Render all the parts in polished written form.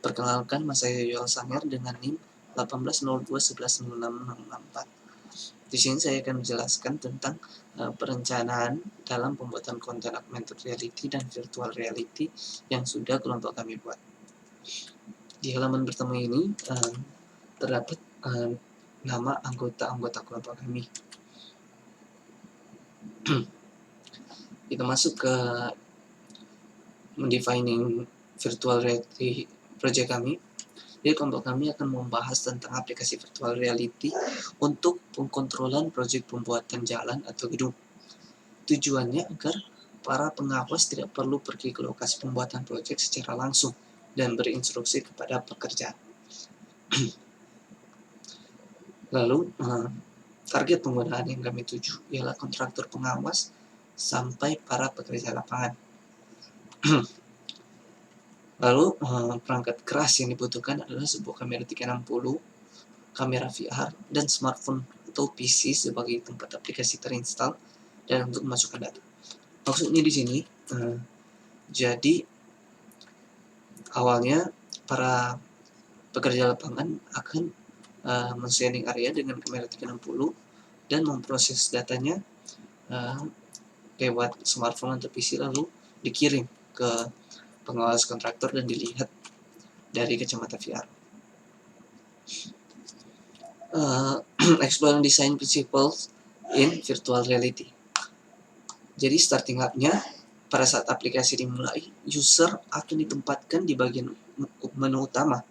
Perkenalkan, saya Yoel Sanger dengan NIM 1802110664. Di sini saya akan menjelaskan tentang perencanaan dalam pembuatan konten augmented reality dan virtual reality yang sudah kelompok kami buat. Di halaman pertama ini terdapat nama anggota-anggota kelompok kami. Kita masuk ke mendefining virtual reality project kami. Jadi kelompok kami akan membahas tentang aplikasi virtual reality untuk pengkontrolan proyek pembuatan jalan atau gedung. Tujuannya agar para pengawas tidak perlu pergi ke lokasi pembuatan proyek secara langsung dan berinstruksi kepada pekerja. Lalu target penggunaan yang kami tuju ialah kontraktor pengawas sampai para pekerja lapangan. Lalu perangkat keras yang dibutuhkan adalah sebuah kamera 360, kamera VR, dan smartphone atau PC sebagai tempat aplikasi terinstall dan untuk memasukkan data. Maksudnya di sini, jadi awalnya para pekerja lapangan akan men-sharing area dengan kamera 360 dan memproses datanya lewat smartphone atau PC, lalu dikirim ke pengawas kontraktor dan dilihat dari kacamata VR. Exploring design principles in virtual reality. Jadi starting up-nya, pada saat aplikasi dimulai, user akan ditempatkan di bagian menu utama,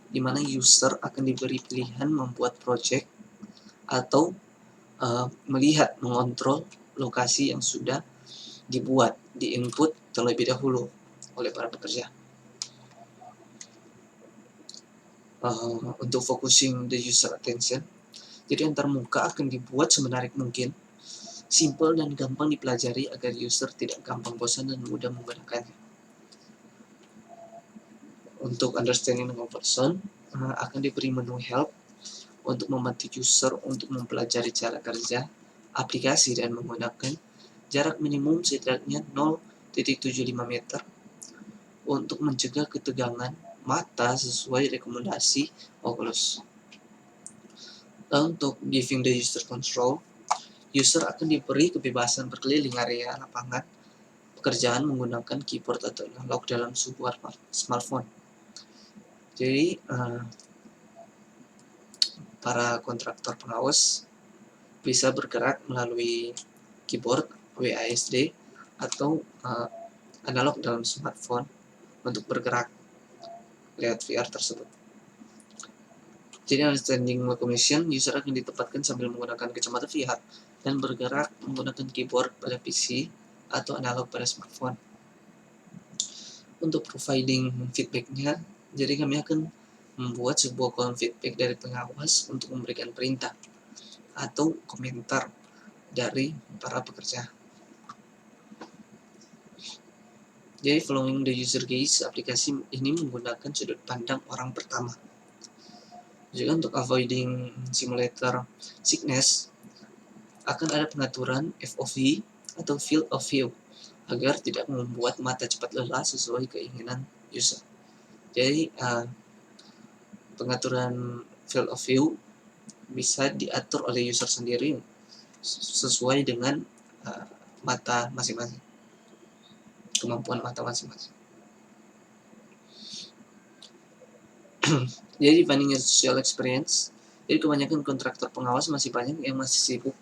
di mana user akan diberi pilihan membuat project atau melihat, mengontrol lokasi yang sudah dibuat, di-input terlebih dahulu oleh para pekerja. Untuk focusing the user attention, jadi antar muka akan dibuat semenarik mungkin, simple dan gampang dipelajari agar user tidak gampang bosan dan mudah menggunakannya. Untuk understanding the comfort zone, akan diberi menu help untuk membantu user untuk mempelajari cara kerja aplikasi dan menggunakan jarak minimum setidaknya 0.75 meter untuk mencegah ketegangan mata sesuai rekomendasi Oculus. Untuk giving the user control, user akan diberi kebebasan berkeliling area lapangan pekerjaan menggunakan keyboard atau analog dalam sebuah smartphone. Jadi para kontraktor pengawas bisa bergerak melalui keyboard, WASD, atau analog dalam smartphone untuk bergerak lewat VR tersebut. Jadi understanding locomotion, user akan ditempatkan sambil menggunakan kacamata VR dan bergerak menggunakan keyboard pada PC atau analog pada smartphone. Untuk providing feedback-nya, jadi kami akan membuat sebuah kolom feedback dari pengawas untuk memberikan perintah atau komentar dari para pekerja. Jadi following the user gaze, aplikasi ini menggunakan sudut pandang orang pertama. Juga untuk avoiding simulator sickness, akan ada pengaturan FOV atau field of view agar tidak membuat mata cepat lelah sesuai keinginan user. Jadi pengaturan field of view bisa diatur oleh user sendiri sesuai dengan mata masing-masing, kemampuan mata masing-masing. Jadi dibanding social experience, jadi kebanyakan kontraktor pengawas masih banyak yang masih sibuk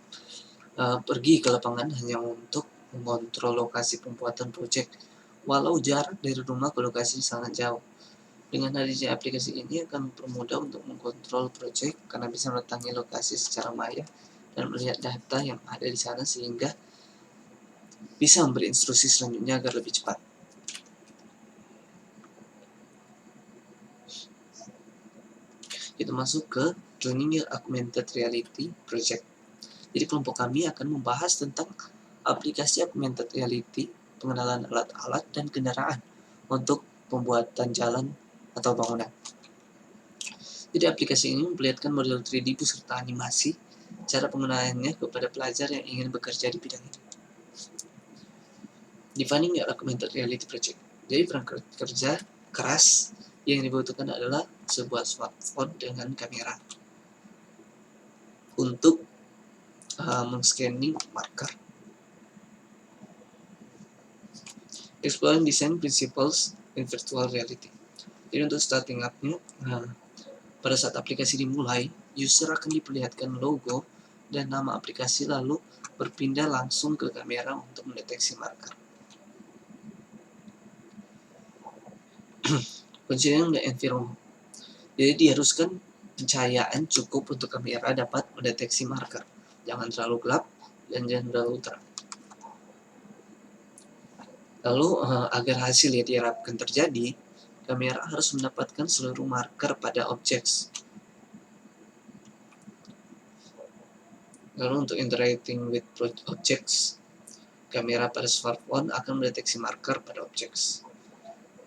pergi ke lapangan hanya untuk mengontrol lokasi pembuatan proyek, walau jarak dari rumah ke lokasi sangat jauh. Dengan hadirnya aplikasi ini akan mempermudah untuk mengkontrol proyek karena bisa mendatangi lokasi secara maya dan melihat data yang ada di sana sehingga bisa memberi instruksi selanjutnya agar lebih cepat. Kita masuk ke Training Your Augmented Reality Project. Jadi kelompok kami akan membahas tentang aplikasi augmented reality, pengenalan alat-alat dan kendaraan untuk pembuatan jalan atau bangunan. Jadi aplikasi ini memperlihatkan model 3D beserta animasi, cara penggunaannya kepada pelajar yang ingin bekerja di bidang ini. Defining Your Augmented Reality Project. Jadi perangkat kerja keras Yang dibutuhkan adalah sebuah smartphone dengan kamera untuk men-scanning marker. Exploring design principles in virtual reality. Jadi untuk starting up-nya, pada saat aplikasi dimulai, user akan diperlihatkan logo dan nama aplikasi, lalu berpindah langsung ke kamera untuk mendeteksi marker. Considering the environment. Jadi diharuskan pencahayaan cukup untuk kamera dapat mendeteksi marker. Jangan terlalu gelap dan jangan terlalu terang. Lalu agar hasil yang diharapkan terjadi, kamera harus mendapatkan seluruh marker pada objek. Lalu untuk interacting with objects, kamera pada smartphone akan mendeteksi marker pada objek.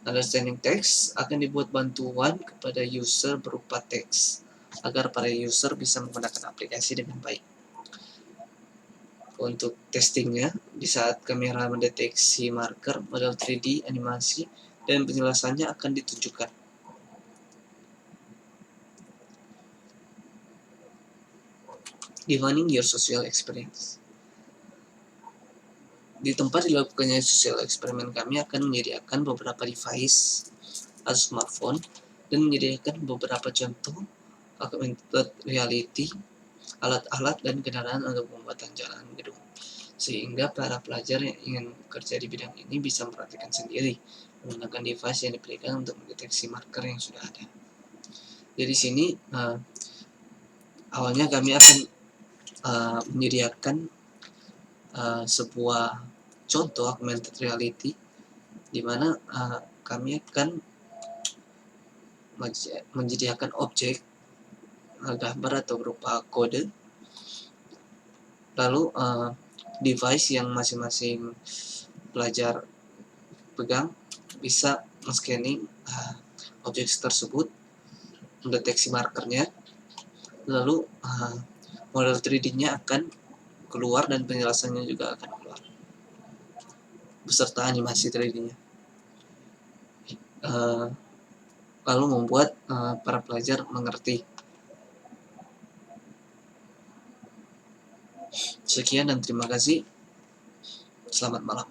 Understanding text akan dibuat bantuan kepada user berupa teks, agar para user bisa menggunakan aplikasi dengan baik. Untuk testingnya, di saat kamera mendeteksi marker, model 3D, animasi, dan penjelasannya akan ditunjukkan. Defining your social experience. Di tempat dilakukannya social experiment, kami akan menyediakan beberapa device atau smartphone dan menyediakan beberapa contoh augmented reality, alat-alat dan kendaraan untuk pembuatan jalan gedung, sehingga para pelajar yang ingin bekerja di bidang ini bisa mempraktikkan sendiri menggunakan device yang diberikan untuk mendeteksi marker yang sudah ada. Jadi sini awalnya kami akan menyediakan sebuah contoh augmented reality di mana kami akan menyediakan objek gambar atau berupa kode, lalu device yang masing-masing pelajar pegang bisa men-scanning objek tersebut, mendeteksi markernya, lalu model 3D-nya akan keluar dan penjelasannya juga akan keluar beserta animasi 3D-nya, lalu membuat para pelajar mengerti. Sekian dan terima kasih. Selamat malam.